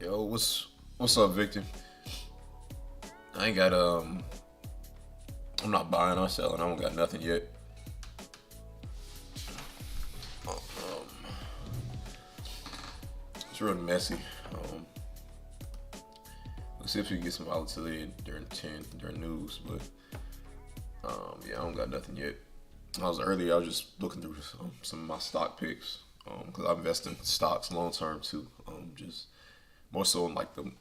Yo, what's up, Victor? I ain't got I'm not buying or selling. I don't got nothing yet. It's real messy. We'll see if we can get some volatility during news, but yeah, I don't got nothing yet. I was just looking through some of my stock picks because I invest in stocks long term too. Just more so in like the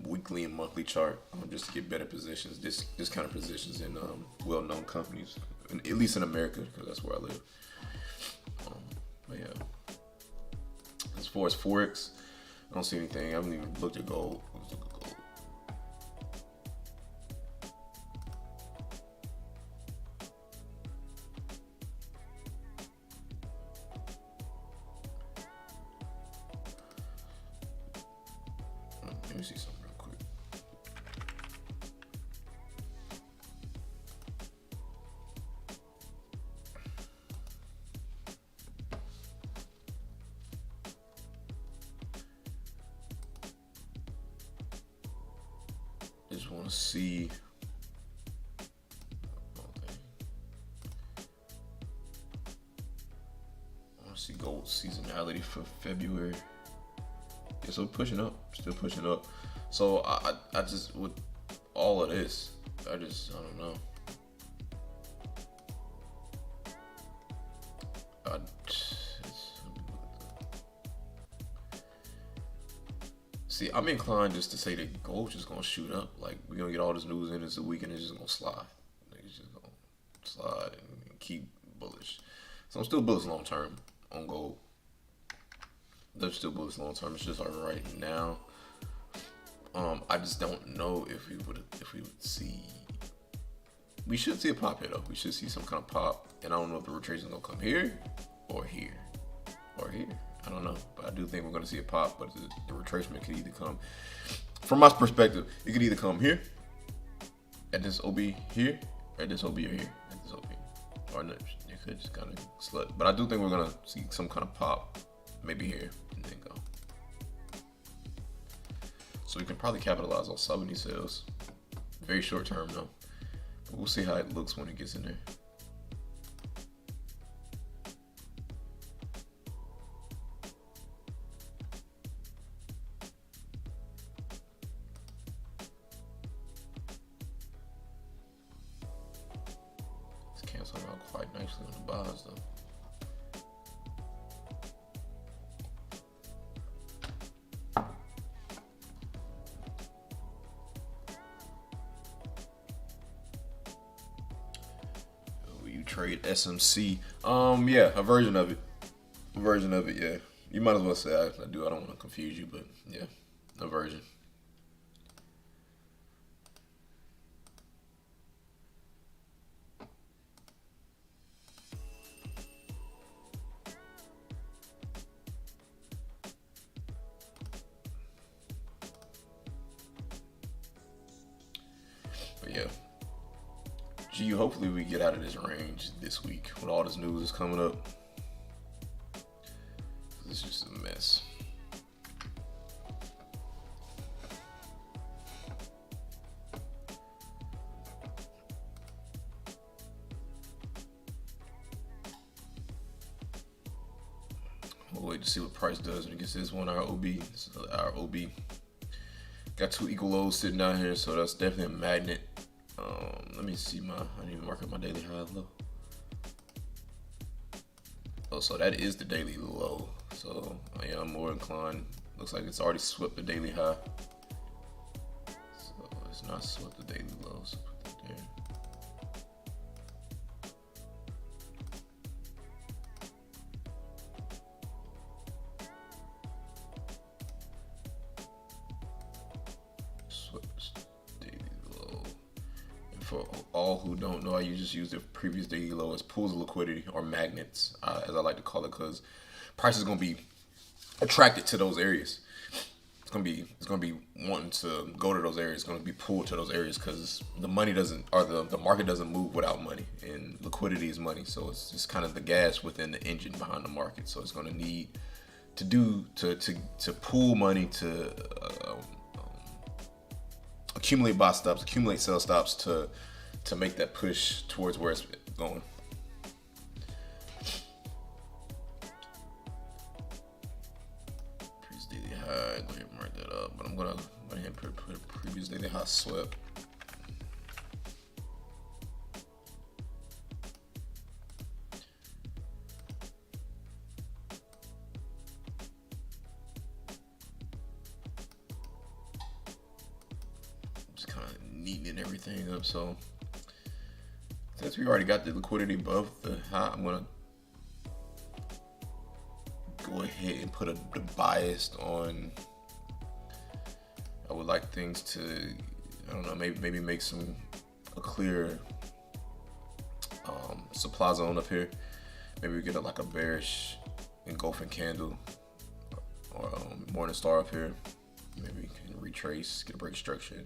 weekly and monthly chart, just to get better positions. This kind of positions in well-known companies, at least in America, because that's where I live. But yeah, as far as forex, I don't see anything. I haven't even looked at gold. Let's look at gold. Let me see something real quick. Just want to see. I want to see gold seasonality for February. Yeah, so pushing up, still pushing up. So I just with all of this, I don't know. See, I'm inclined just to say that gold's just gonna shoot up. Like we're gonna get all this news in this week and it's just gonna slide. Like, it's just gonna slide and keep bullish. So I'm still bullish long term on gold. They're still bullish long term. It's just like right now. I just don't know if we would see. We should see a pop here though. We should see some kind of pop, and I don't know if the retracement is gonna come here or here or here. I don't know, but I do think we're gonna see a pop. But the retracement could either come, from my perspective, it could either come here at this OB here, or at this OB or here at this OB, or no, it could just kind of slut. But I do think we're gonna see some kind of pop, maybe here and then go. So we can probably capitalize on some of these sales. Very short term though. But we'll see how it looks when it gets in there. It's canceling out quite nicely on the buys though. Trade SMC. Yeah, a version of it. Yeah. You might as well say I do. I don't want to confuse you, but yeah, a version. But yeah. Gee, hopefully we get out of this range this week when all this news is coming up. It's just a mess. We'll wait to see what price does when it gets this 1 hour OB. So our OB got 2 equal lows sitting down here, so that's definitely a magnet. Let me see I need to mark up my daily high low. Oh, so that is the daily low. So yeah, I'm more inclined. Looks like it's already swept the daily high. So it's not swept the daily low. So put that there. For all who don't know, I just use the previous daily low as pools of liquidity or magnets, as I like to call it, because price is going to be attracted to those areas. It's going to be wanting to go to those areas. It's going to be pulled to those areas because the money doesn't, or the market doesn't move without money, and liquidity is money. So it's just kind of the gas within the engine behind the market. So it's going to need to pool money to accumulate buy stops, accumulate sell stops to make that push towards where it's going. Previous daily high, go ahead and mark that up. But I'm gonna go ahead and put previous daily high swept. Neatening everything up. So since we already got the liquidity above the high, I'm gonna go ahead and put the bias on. I would like things to, I don't know, maybe make a clear supply zone up here. Maybe we get like a bearish engulfing candle or morning star up here. Maybe we can retrace, get a break structure.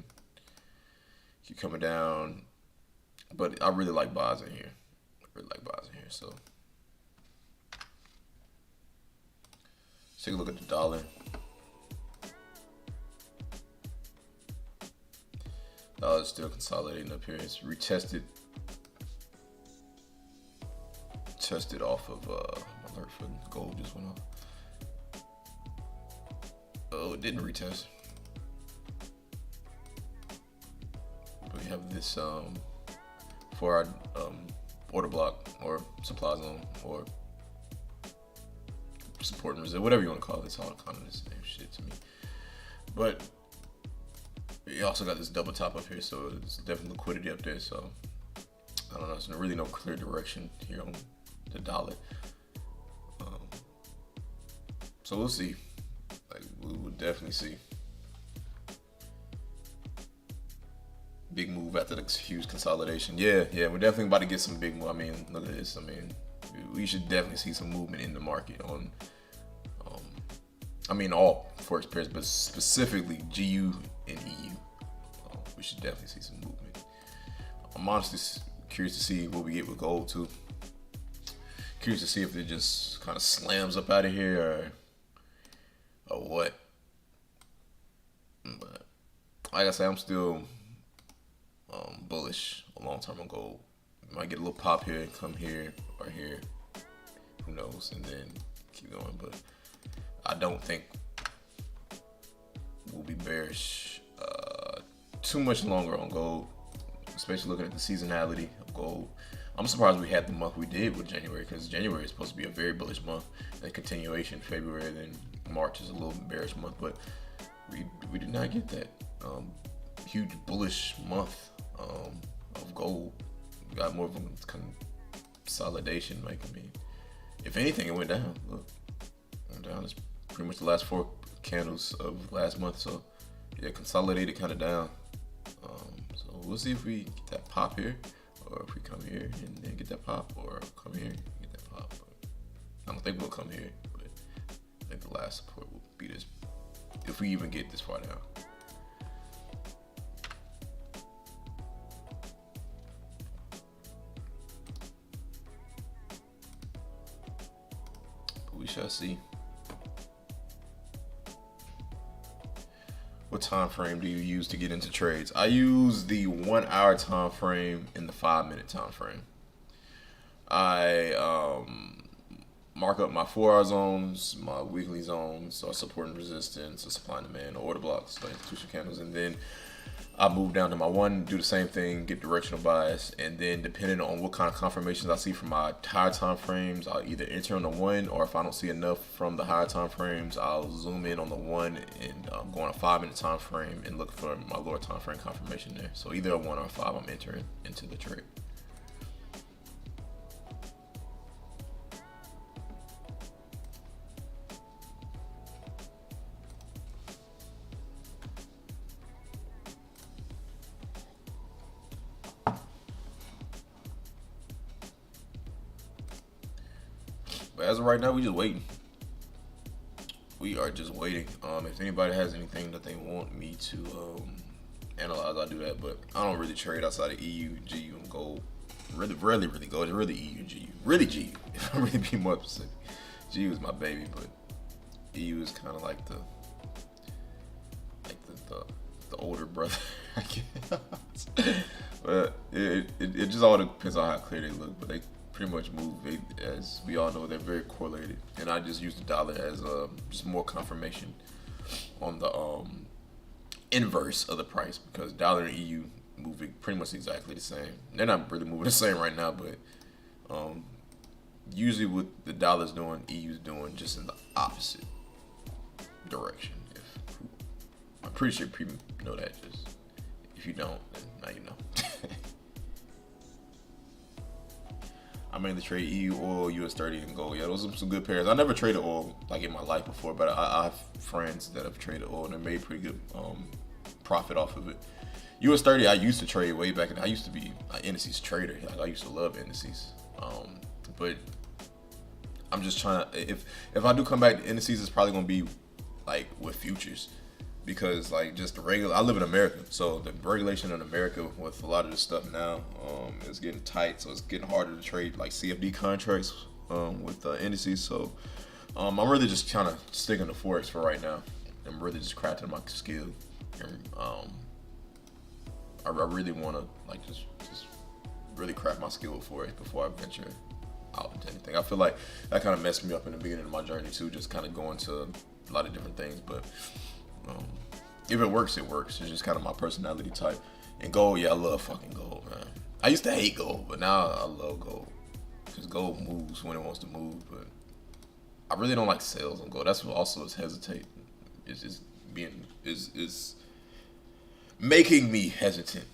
Keep coming down, but I really like buys in here. So let's take a look at the dollar. Dollar's still consolidating up here. It's retested, tested off of my alert for gold just went off. Oh, it didn't retest. We have this for our order block or supply zone or support and resist, whatever you want to call it. It's all kind of the same shit to me. But you also got this double top up here, so there's definitely liquidity up there. So I don't know. There's really no clear direction here on the dollar. So we'll see. Like we will definitely see. Big move after the huge consolidation. Yeah, we're definitely about to get some big move. I mean, look at this. I mean, we should definitely see some movement in the market on, I mean, all forex pairs, but specifically GU and EU. We should definitely see some movement. I'm honestly curious to see what we get with gold too. Curious to see if it just kind of slams up out of here or what. But like I said, I'm still bullish a long term on gold. Might get a little pop here, come here or here, who knows, and then keep going. But I don't think we'll be bearish too much longer on gold, especially looking at the seasonality of gold. I'm surprised we had the month we did with January, because January is supposed to be a very bullish month, and continuation February, then March is a little bearish month, but we did not get that huge bullish month of gold. We got more of a consolidation, making me, if anything, it went down. Look, it went down. It's pretty much the last 4 candles of last month. So yeah, consolidated kind of down. So we'll see if we get that pop here, or if we come here and then get that pop, or come here and get that pop. But I don't think we'll come here, but I think the last support will be this, if we even get this far down. We shall see. What time frame do you use to get into trades? I use the 1 hour time frame and the 5 minute time frame. I mark up my 4 hour zones, my weekly zones, so support and resistance, so supply and demand, order blocks, the institutional candles, and then I move down to my 1, do the same thing, get directional bias, and then depending on what kind of confirmations I see from my higher time frames, I'll either enter on the 1, or if I don't see enough from the higher time frames, I'll zoom in on the 1 and go on a 5 minute time frame and look for my lower time frame confirmation there. So either a 1 or a 5, I'm entering into the trade. But as of right now, we just waiting. We are just waiting. If anybody has anything that they want me to analyze, I'll do that. But I don't really trade outside of EU, GU, and gold. Really gold. It's really EU and GU. Really GU. If I'm really being more specific, GU is my baby, but EU is kind of like the the older brother, I guess. But it just all depends on how clear they look. But they pretty much move. As we all know, they're very correlated. And I just use the dollar as just more confirmation on the inverse of the price, because dollar and EU moving pretty much exactly the same. They're not really moving the same right now, but usually what the dollar's doing, EU's doing just in the opposite direction. I'm pretty sure people know that. Just if you don't, then now you know. I mainly trade EU, oil, US30, and gold. Yeah, those are some good pairs. I never traded oil like in my life before, but I have friends that have traded oil and they made pretty good profit off of it. US30, I used to trade way back, and I used to be an indices trader. Like, I used to love indices, but I'm just trying to. If I do come back to indices, it's probably gonna be like with futures, because like just the regular. I live in America, so the regulation in America with a lot of this stuff now is getting tight. So it's getting harder to trade like CFD contracts with indices. So I'm really just kind of sticking to forex for right now. I'm really just crafting my skill, and I really want to like just really craft my skill with forex before I venture out into anything. I feel like that kind of messed me up in the beginning of my journey too, just kind of going to a lot of different things. But if it works, it works. It's just kind of my personality type. And gold, yeah, I love fucking gold, man. I used to hate gold, but now I love gold, because gold moves when it wants to move. But I really don't like sales on gold. That's what also is hesitate. Is making me hesitant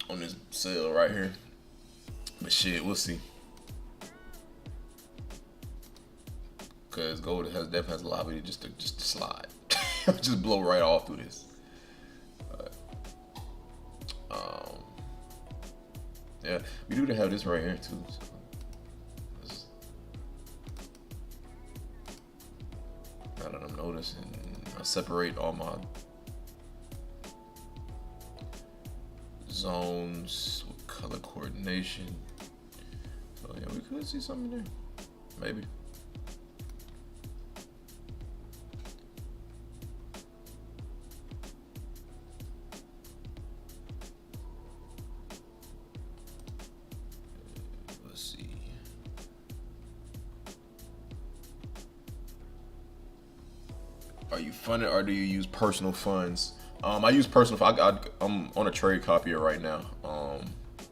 on this sale right here. But shit, we'll see. Because gold definitely has a lobby just to slide, just blow right off through this. Yeah, we do have this right here too. So now that I'm noticing, I separate all my zones with color coordination. So yeah, we could see something there, maybe. Are you funded or do you use personal funds? I use personal. I'm on a trade copier right now.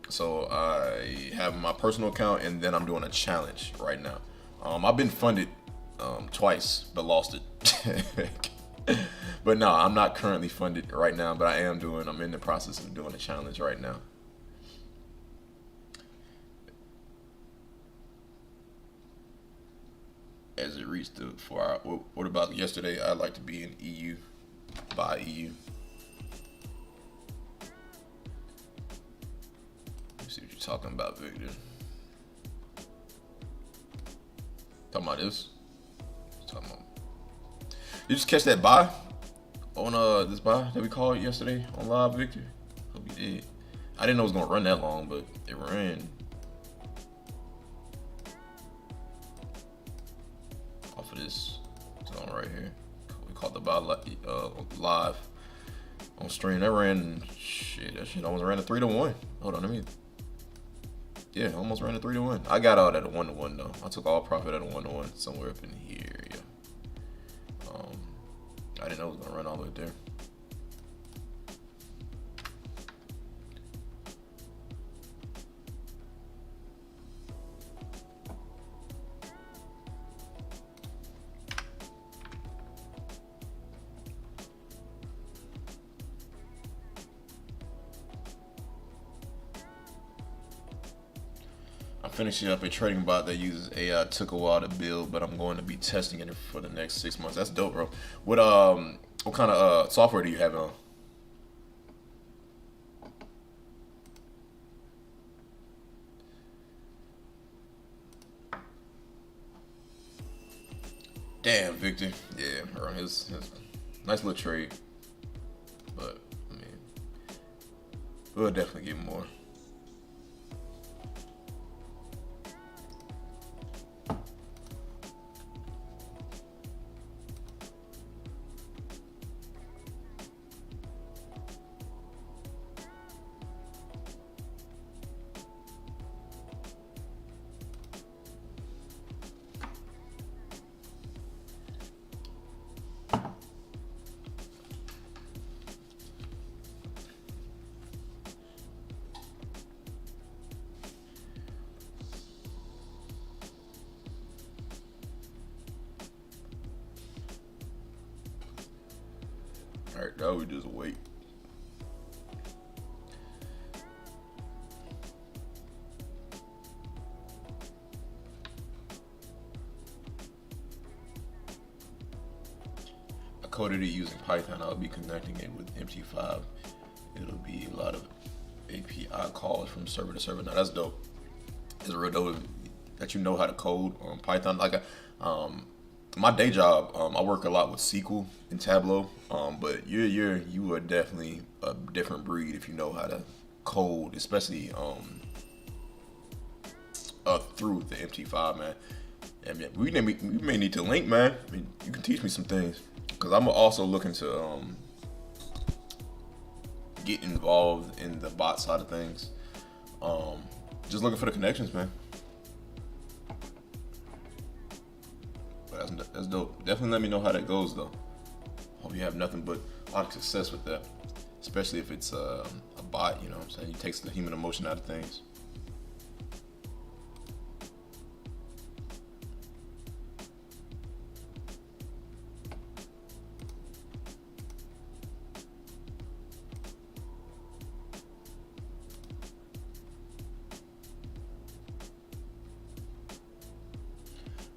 So I have my personal account, and then I'm doing a challenge right now. I've been funded twice, but lost it. But no, I'm not currently funded right now. But I'm in the process of doing a challenge right now. As it reached the 4 hour. What about yesterday? I'd like to be in EU, buy EU. Let's see what you're talking about, Victor. Talking about this? Talking about. You just catch that buy on this buy that we called yesterday on live, Victor? Hope you did. I didn't know it was gonna run that long, but it ran. This zone right here, we called the buy live on stream. That ran that shit almost ran a 3-to-1. Hold on, yeah, almost ran a 3-to-1. I got out at a 1-to-1 though. I took all profit at a 1-to-1 somewhere up in here. Yeah. I didn't know it was gonna run all the way there. Finishing up a trading bot that uses AI. Took a while to build, but I'm going to be testing it for the next 6 months. That's dope, bro. What kind of software do you have on? Damn, Victor. Yeah, bro. His nice little trade, but I mean, we'll definitely get more. All right, now we just wait. I coded it using Python. I'll be connecting it with MT5. It'll be a lot of API calls from server to server. Now that's dope. It's real dope that you know how to code on Python. Like, my day job, I work a lot with SQL and Tableau. But you are definitely a different breed if you know how to code, especially through the MT5, man. And we may need to link, man. I mean, you can teach me some things because I'm also looking to get involved in the bot side of things. Just looking for the connections, man. But that's dope. Definitely let me know how that goes, though. Hope you have nothing but a lot of success with that, especially if it's a bot. You know what I'm saying? It takes the human emotion out of things.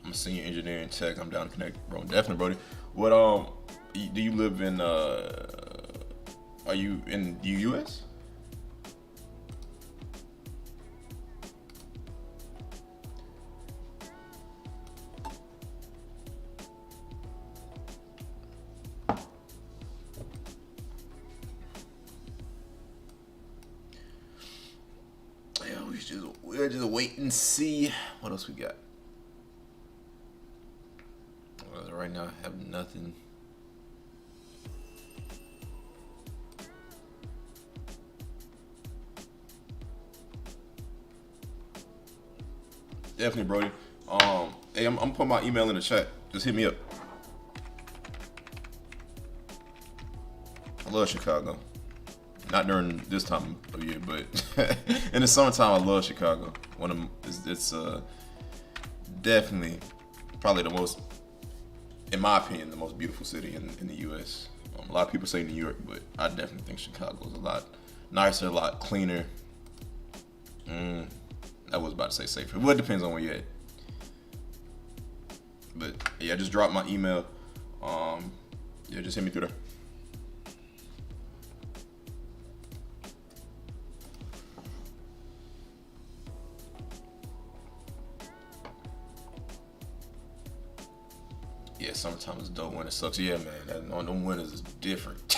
I'm a senior engineer in tech. I'm down to connect, bro. Definitely, Brody. What do you live in? Are you in the U.S.? Yeah, we'll just wait and see what else we got. Right now, I have nothing. Definitely, Brody. Hey, I'm putting my email in the chat. Just hit me up. I love Chicago. Not during this time of year, but in the summertime, I love Chicago. It's definitely probably the most, in my opinion, the most beautiful city in the U.S. A lot of people say New York, but I definitely think Chicago is a lot nicer, a lot cleaner. I was about to say safer. Well, it depends on where you're at. But yeah, just drop my email. Yeah, just hit me through there. Yeah, summertime is dope. Winter sucks. Yeah, man. Them winters is different.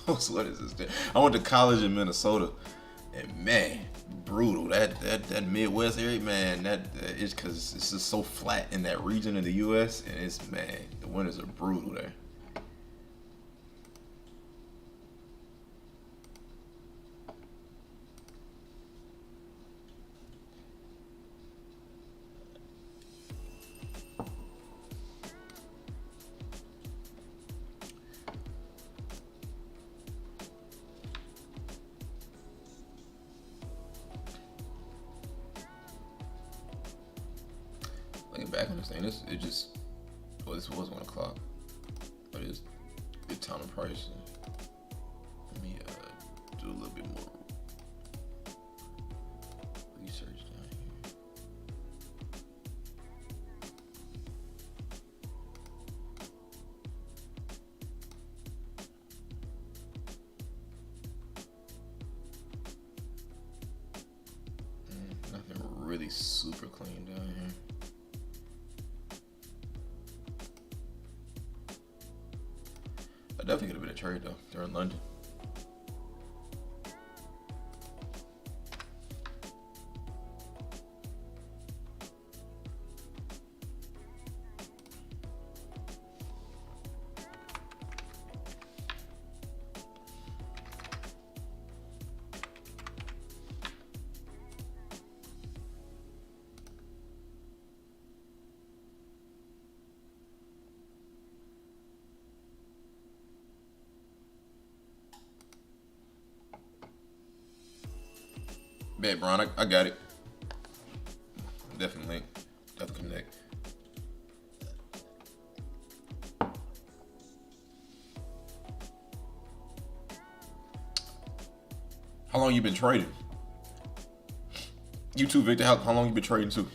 Those winters is different. I went to college in Minnesota, and man, brutal. That Midwest area, man. That is because it's just so flat in that region of the U.S. And it's, man, the winters are brutal there. Looking back on this thing, this was 1 o'clock, but it's good time and price. Let me do a little bit more research down here. Nothing really super clean down here. I definitely could have been a trade though during London. Bet, Brian, I got it. Definitely connect. How long you been trading? You too, Victor. How long you been trading too?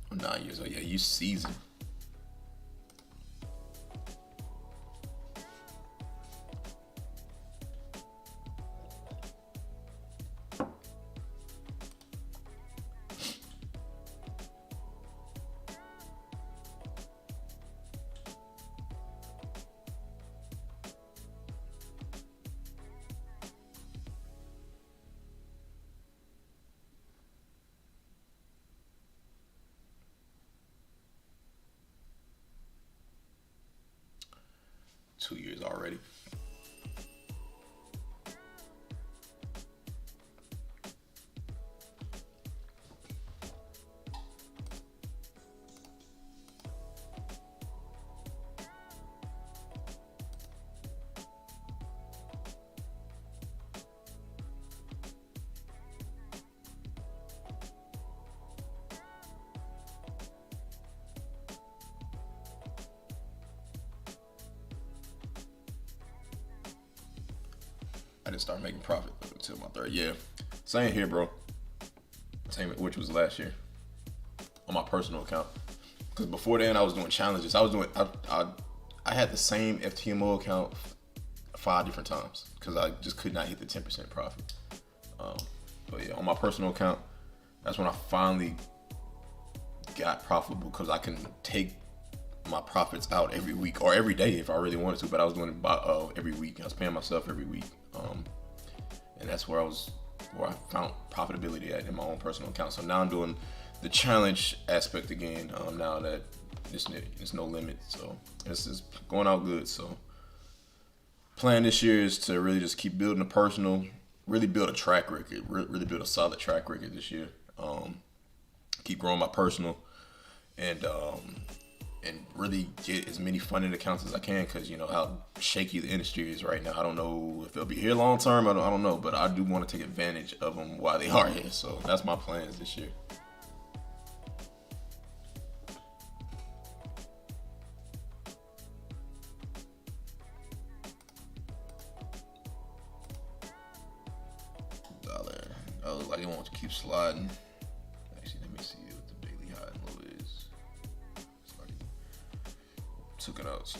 I'm 9 years old. Yeah, you seasoned. Two years already. I didn't start making profit until my third year. Same here, bro. Same, which was last year on my personal account. Because before then, I was doing challenges. I had the same FTMO account 5 different times because I just could not hit the 10% profit. But yeah, on my personal account, that's when I finally got profitable because I can take my profits out every week or every day if I really wanted to. But I was doing it every week. I was paying myself every week, and that's where I found profitability at in my own personal account. So now I'm doing the challenge aspect again. Now that there's no limit, so this is going out good. So plan this year is to really just keep building a personal, really build a track record, really build a solid track record this year. Keep growing my personal, and really get as many funded accounts as I can, because you know how shaky the industry is right now. I don't know if they'll be here long term. I don't know, but I do want to take advantage of them while they are here. So that's my plans this year. Dollar. Oh, like it wants to keep sliding. Actually, let me see what the daily high and low is. It's like took it out, so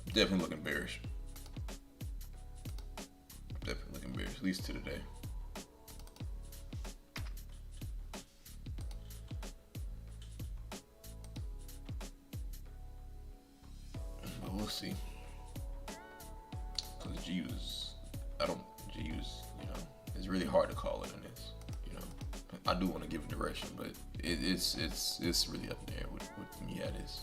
definitely looking bearish. Definitely looking bearish, at least to today. But we'll see. Because GU's, you know, it's really hard to call it in this. You know, I do want to give a direction, but it's really up there with me at this.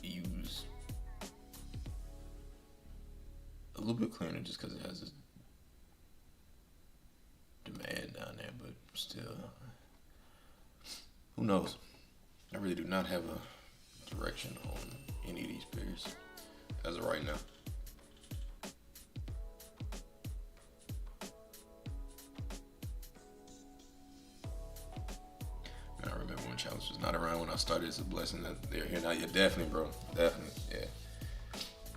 Use a little bit clearer just because it has this demand down there, but still, who knows? I really do not have a direction on any of these pairs as of right now. I remember when challenge was not around when I started. It's a blessing that they're here now. Yeah, definitely, bro. Definitely, yeah.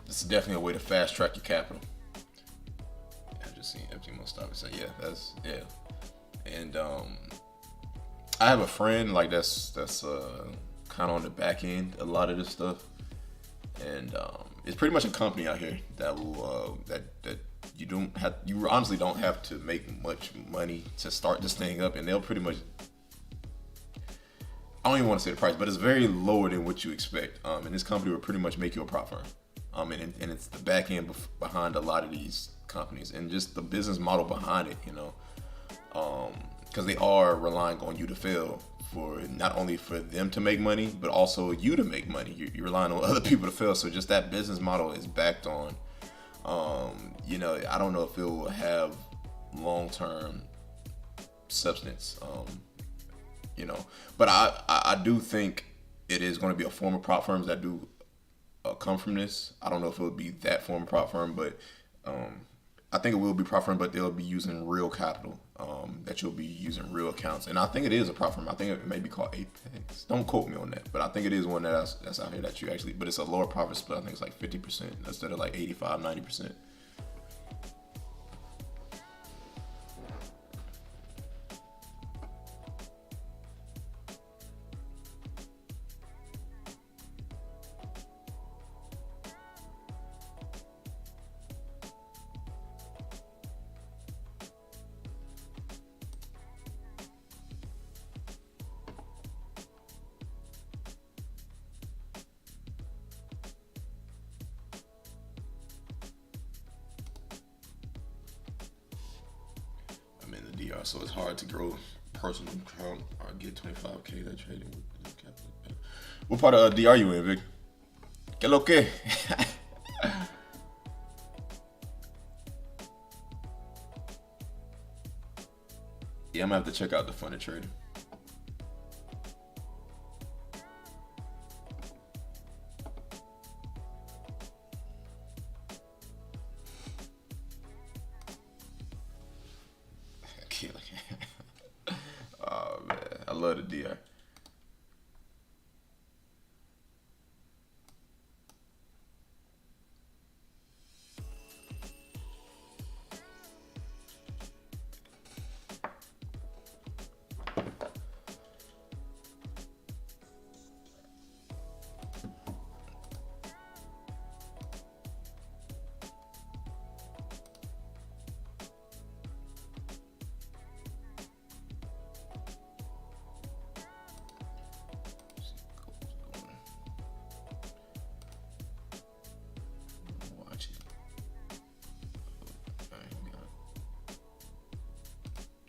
This is definitely a way to fast track your capital. I just seen FTMO stop and say, yeah, and I have a friend like that's kind of on the back end a lot of this stuff, and it's pretty much a company out here that will that you honestly don't have to make much money to start this thing up, and they'll pretty much, I don't even want to say the price, but it's very lower than what you expect. And this company will pretty much make you a prop firm. And it's the back end behind a lot of these companies, and just the business model behind it, you know, because they are relying on you to fail for not only for them to make money, but also you to make money. You're relying on other people to fail. So just that business model is backed on. You know, I don't know if it will have long-term substance. You know, but I do think it is going to be a form of prop firms that do come from this. I don't know if it would be that form of prop firm, but I think it will be prop firm, but they'll be using real capital. That you'll be using real accounts, and I think it is a prop firm. I think it may be called Apex. Don't quote me on that, but I think it is one that's out here that you actually. But it's a lower profit split. I think it's like 50% instead of like 85, 90%. DR, so it's hard to grow personal account or get 25K that trading with capital. What part of DR you in, Vic? Que lo que? Yeah, I'm gonna have to check out the funded trading. Oh man, I love the DR.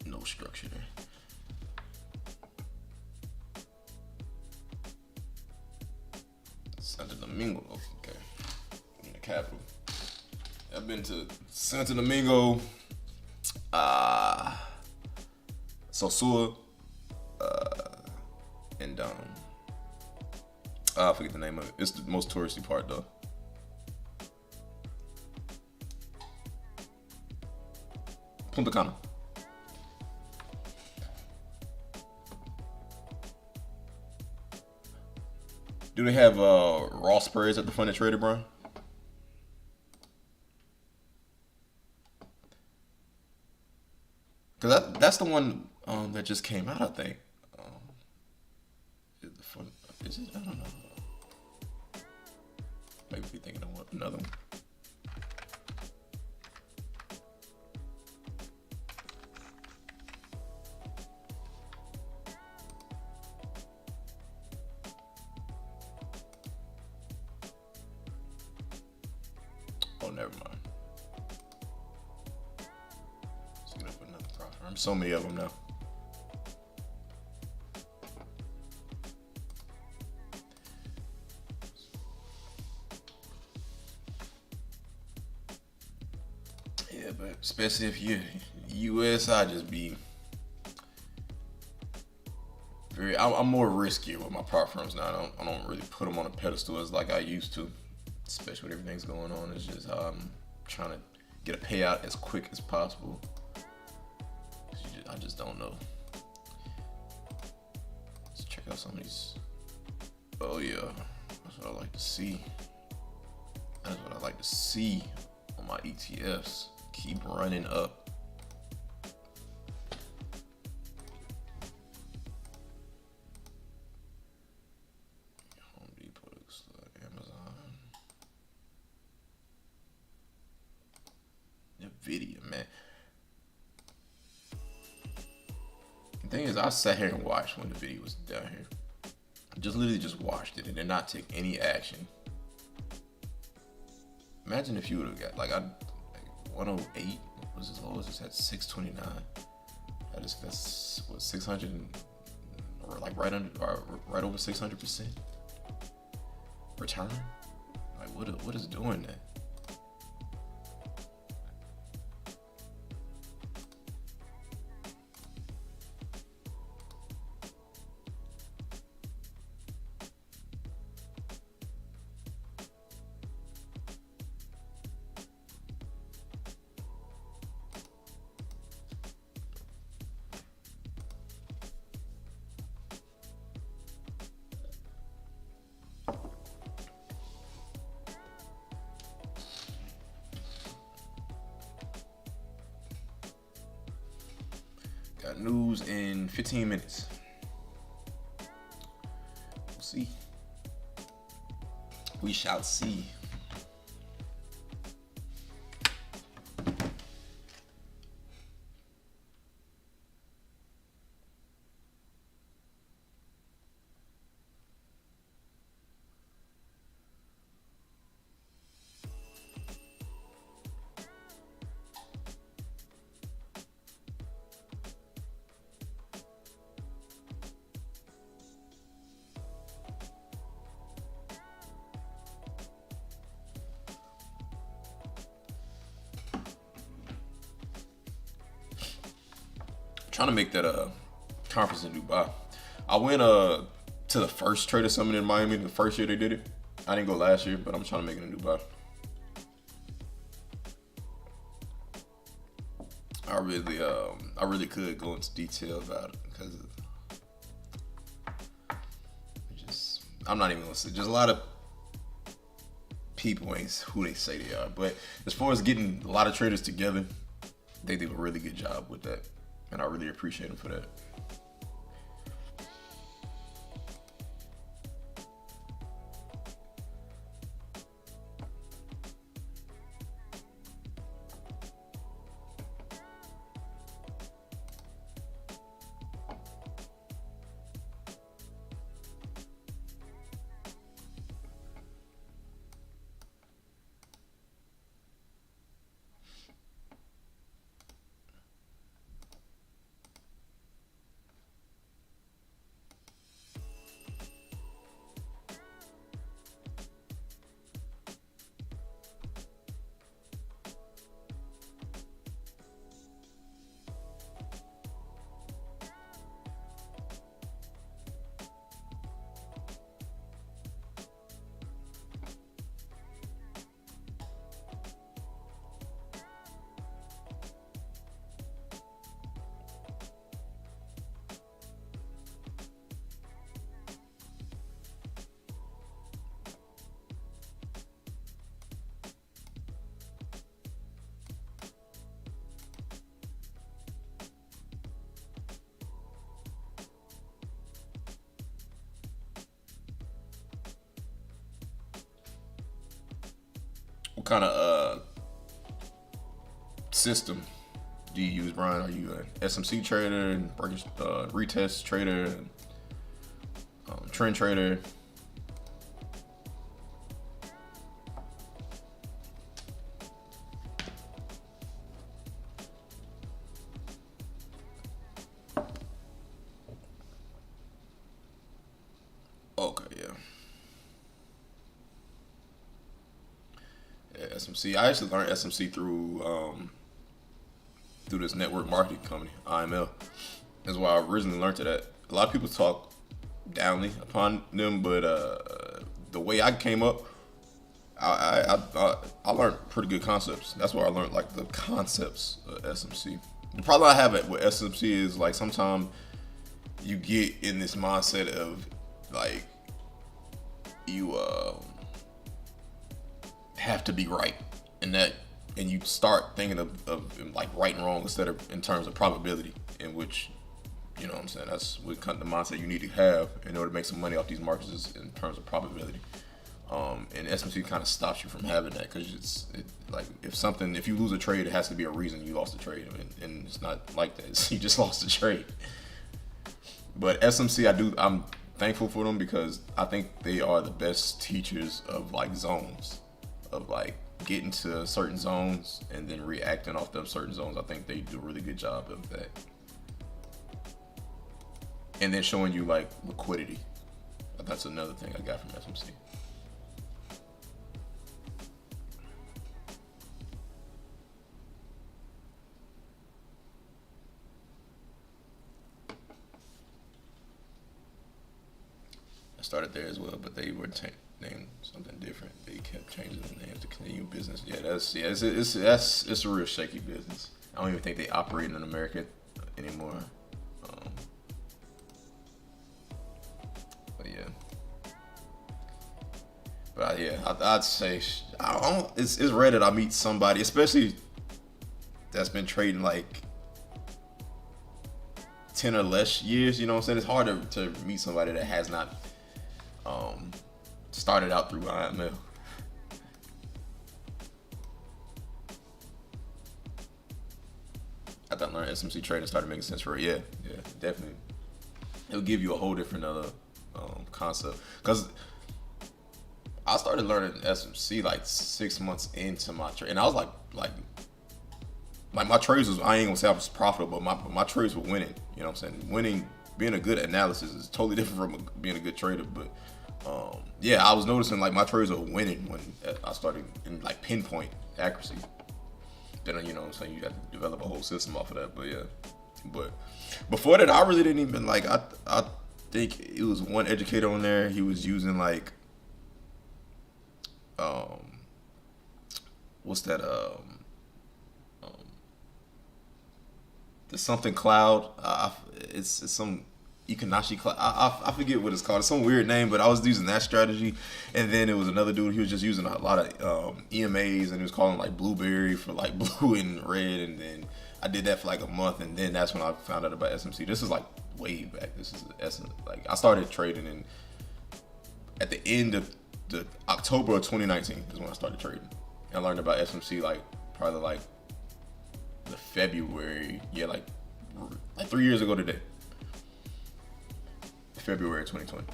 No structure there. Santo Domingo, okay. In the capital. I've been to Santo Domingo, Sosua, and I forget the name of it. It's the most touristy part though. Punta Cana. Do they have raw sprays at the funded trader, Brian? Because that's the one that just came out, I think. Is it? I don't know. Maybe we're thinking of another one. Oh, never mind. Let's get up another profit. There's so many of them now. Yeah, but especially if you're US, I just be very. I'm more riskier with my prop firms now. I don't really put them on a pedestal as like I used to. Especially when everything's going on, it's just I'm trying to get a payout as quick as possible. I just don't know. Let's check out some of these. Oh yeah, that's what I like to see. That's what I like to see on my ETFs. Keep running up. Video, man. The thing is, I sat here and watched when the video was down here. Just literally just watched it and did not take any action. Imagine if you would have got like 108 was as low as this at 629. That's what 600 or like right under, or right over 600% return. Like what is doing that? Got news in 15 minutes. We'll see. We shall see. Trying to make that conference in Dubai. I went to the first Trader Summit in Miami, the first year they did it. I didn't go last year, but I'm trying to make it in Dubai. I really could go into detail about it because I'm not even gonna say. Just a lot of people ain't who they say they are. But as far as getting a lot of traders together, they did a really good job with that. And I really appreciate them for that. What kind of system do you use, Brian? Are you an SMC trader, retest trader, trend trader? Okay, yeah. SMC. I actually learned SMC through this network marketing company, IML. That's why I originally learned that. A lot of people talk downly upon them, but the way I came up, I learned pretty good concepts. That's why I learned like the concepts of SMC. The problem I have with SMC is like sometimes you get in this mindset of like you have to be right, and you start thinking of like right and wrong instead of in terms of probability, in which, you know what I'm saying, that's what kind of the mindset you need to have in order to make some money off these markets is in terms of probability. And SMC kind of stops you from having that, because like if you lose a trade, it has to be a reason you lost the trade, and it's not like that. You just lost the trade. But SMC, I'm thankful for them because I think they are the best teachers of like zones, of like getting to certain zones and then reacting off them certain zones. I think they do a really good job of that. and then showing you like liquidity. That's another thing I got from SMC. I started there as well, but they were named something different. They kept changing the names to continue business. Yeah, it's a real shaky business. I don't even think they operate in America anymore. But yeah, I'd say it's rare that I meet somebody, especially that's been trading like 10 or less years. You know what I'm saying? It's hard to meet somebody that has not started out through IML. I thought learning SMC trading started making sense for it. Yeah, definitely. It'll give you a whole different other concept. Because I started learning SMC like 6 months into my trade, and I was like my trades was, I ain't gonna say I was profitable, but my trades were winning. You know what I'm saying? Winning, being a good analysis is totally different from being a good trader. But yeah, I was noticing like my trades were winning when I started in like pinpoint accuracy. Then, you know what I'm saying, you got to develop a whole system off of that. But yeah, but before that, I really didn't even like. I think it was one educator on there. He was using like what's that the something cloud. It's some Ikanashi cloud. I forget what it's called. It's some weird name, but I was using that strategy. And then it was another dude. He was just using a lot of EMAs, and he was calling like blueberry for like blue and red. And then I did that for like a month, and then that's when I found out about SMC. This is like way back. This is like I started trading in at the end of the October of 2019 is when I started trading. And I learned about SMC like probably like the February, like 3 years ago today. February 2020.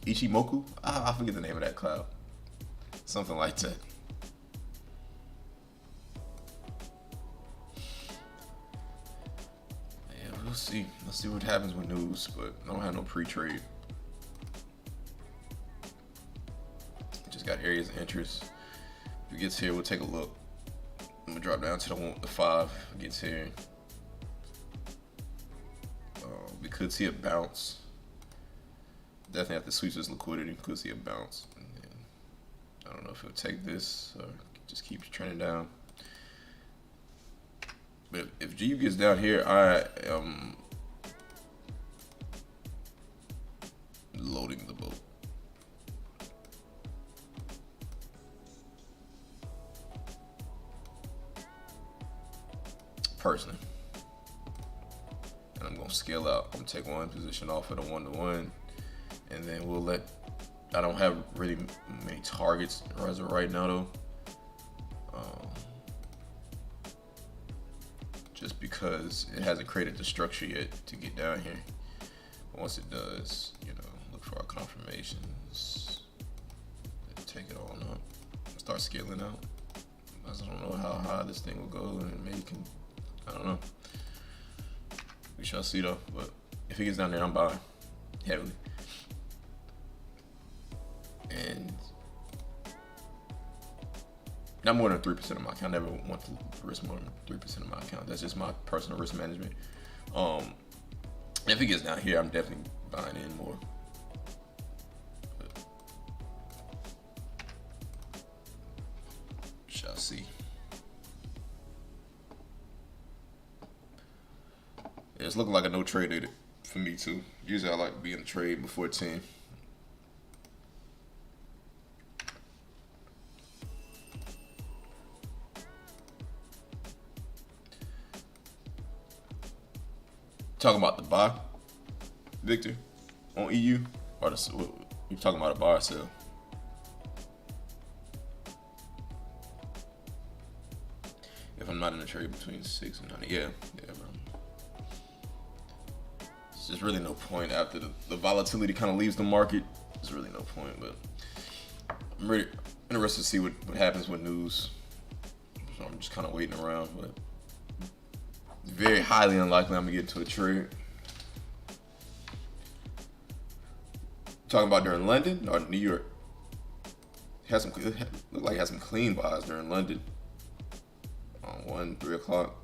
Ichimoku? I forget the name of that cloud. Something like that. Yeah, we'll see. Let's see what happens with news, but I don't have no pre-trade. Just got areas of interest. If it gets here, we'll take a look. I'm gonna drop down to the 5. If it gets here, we could see a bounce. Definitely have to sweep this liquidity. Could see a bounce. And then, I don't know if it'll take this or just keep trending down. But if GU gets down here, I am loading the boat. Personally, and I'm gonna scale out. I'm gonna take one position off at a 1-to-1, and then we'll let. I don't have really many targets as of right now though, just because it hasn't created the structure yet to get down here. But once it does, you know, look for our confirmations, take it on up, start scaling out. I just don't know how high this thing will go, and maybe can. I don't know. We shall see though. But if it gets down there, I'm buying heavily. And not more than 3% of my account. I never want to risk more than 3% of my account. That's just my personal risk management. If it gets down here, I'm definitely buying in more. But shall see. It's looking like a no trade day for me too. Usually I like to be in the trade before 10. Talking about the buy, Victor, on EU, or you talking about a buy or sell? If I'm not in the trade between 6 and 9, yeah, bro. there's really no point after the volatility kind of leaves the market. There's really no point, but I'm really interested to see what happens with news. So I'm just kind of waiting around, but it's very highly unlikely I'm gonna get into a trade. Talking about during London or New York? Looked like it had some clean buys during London on 3 o'clock.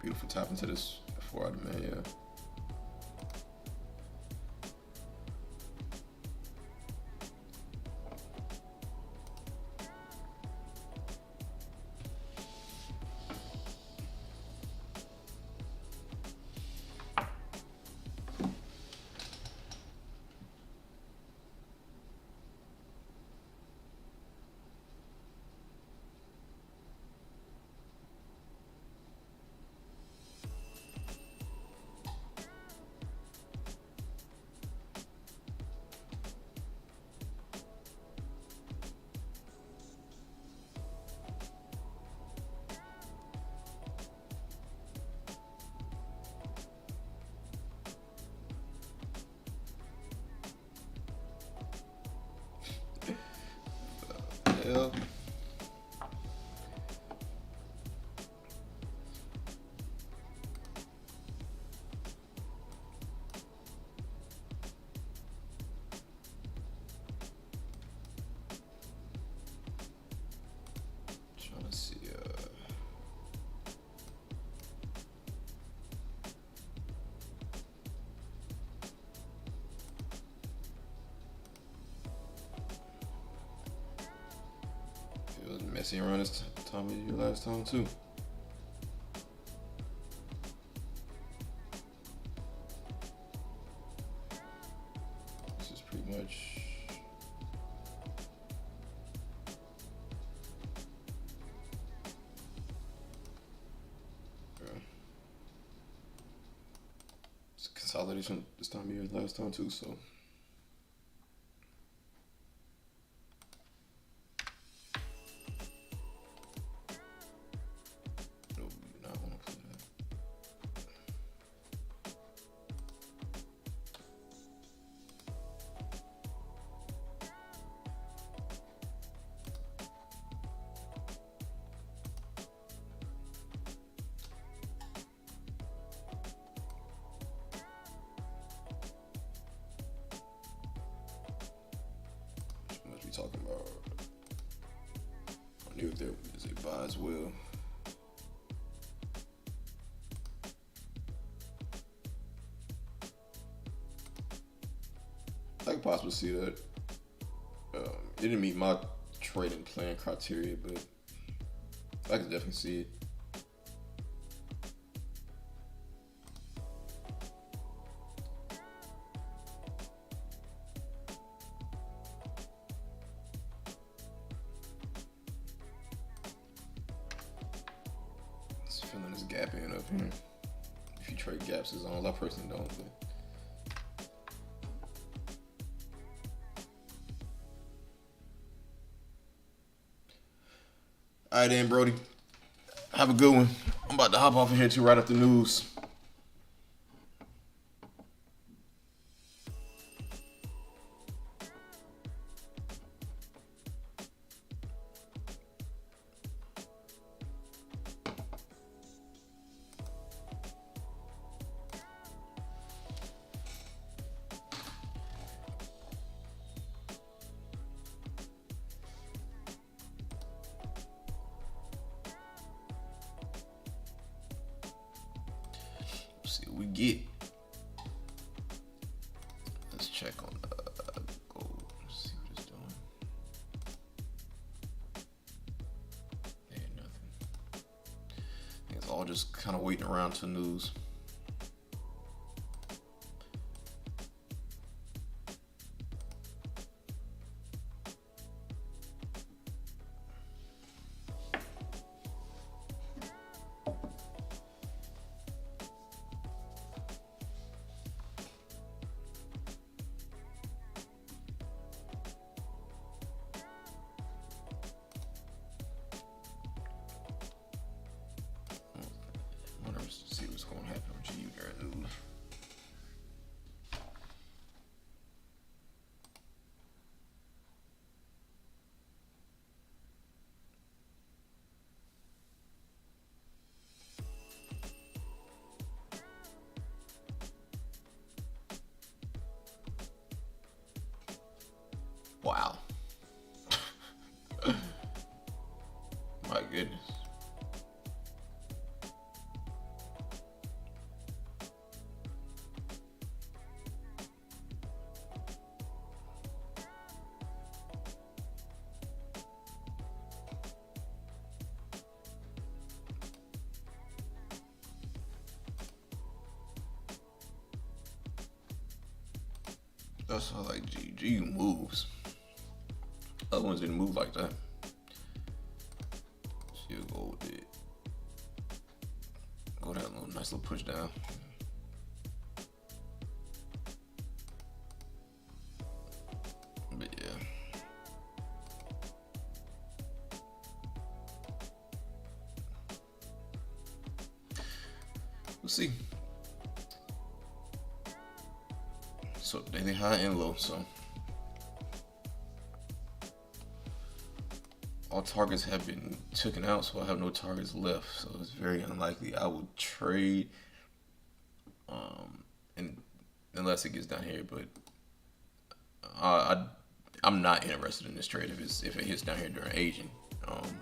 Beautiful tap into this 4-hour demand, yeah. Yeah. Trying to see. It was messy around this time of year last time too. This is pretty much. It's consolidation this time of year last time too, so. Talking about I knew if there is a buy as well. I could possibly see that. It didn't meet my trading plan criteria, but I could definitely see it. Filling this gap in up here. If you trade gaps as zones, I personally don't. But all right, then, Brody. Have a good one. I'm about to hop off of here too right after news. See what we get. Let's check on gold. See what it's doing. Yeah, nothing. I think it's all just kind of waiting around to news. goodness. That's how like GG moves. Other ones didn't move like that. She'll go with it. Go that little nice little push down. But yeah. We'll see. So daily high and low, so all targets have been taken out, so I have no targets left. So it's very unlikely I will trade, and unless it gets down here. But I'm not interested in this trade if it hits down here during Asian.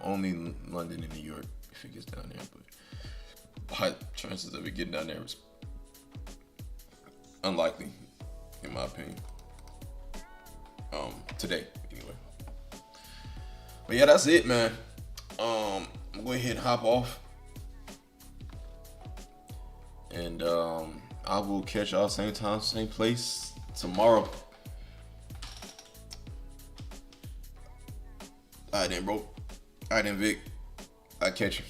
Only London and New York if it gets down there. But high chances of it getting down there is unlikely, in my opinion. Today, anyway. But yeah, that's it, man. I'm gonna go ahead and hop off. And I will catch y'all same time, same place tomorrow. Alright then, bro. Alright then, Vic. I'll catch you.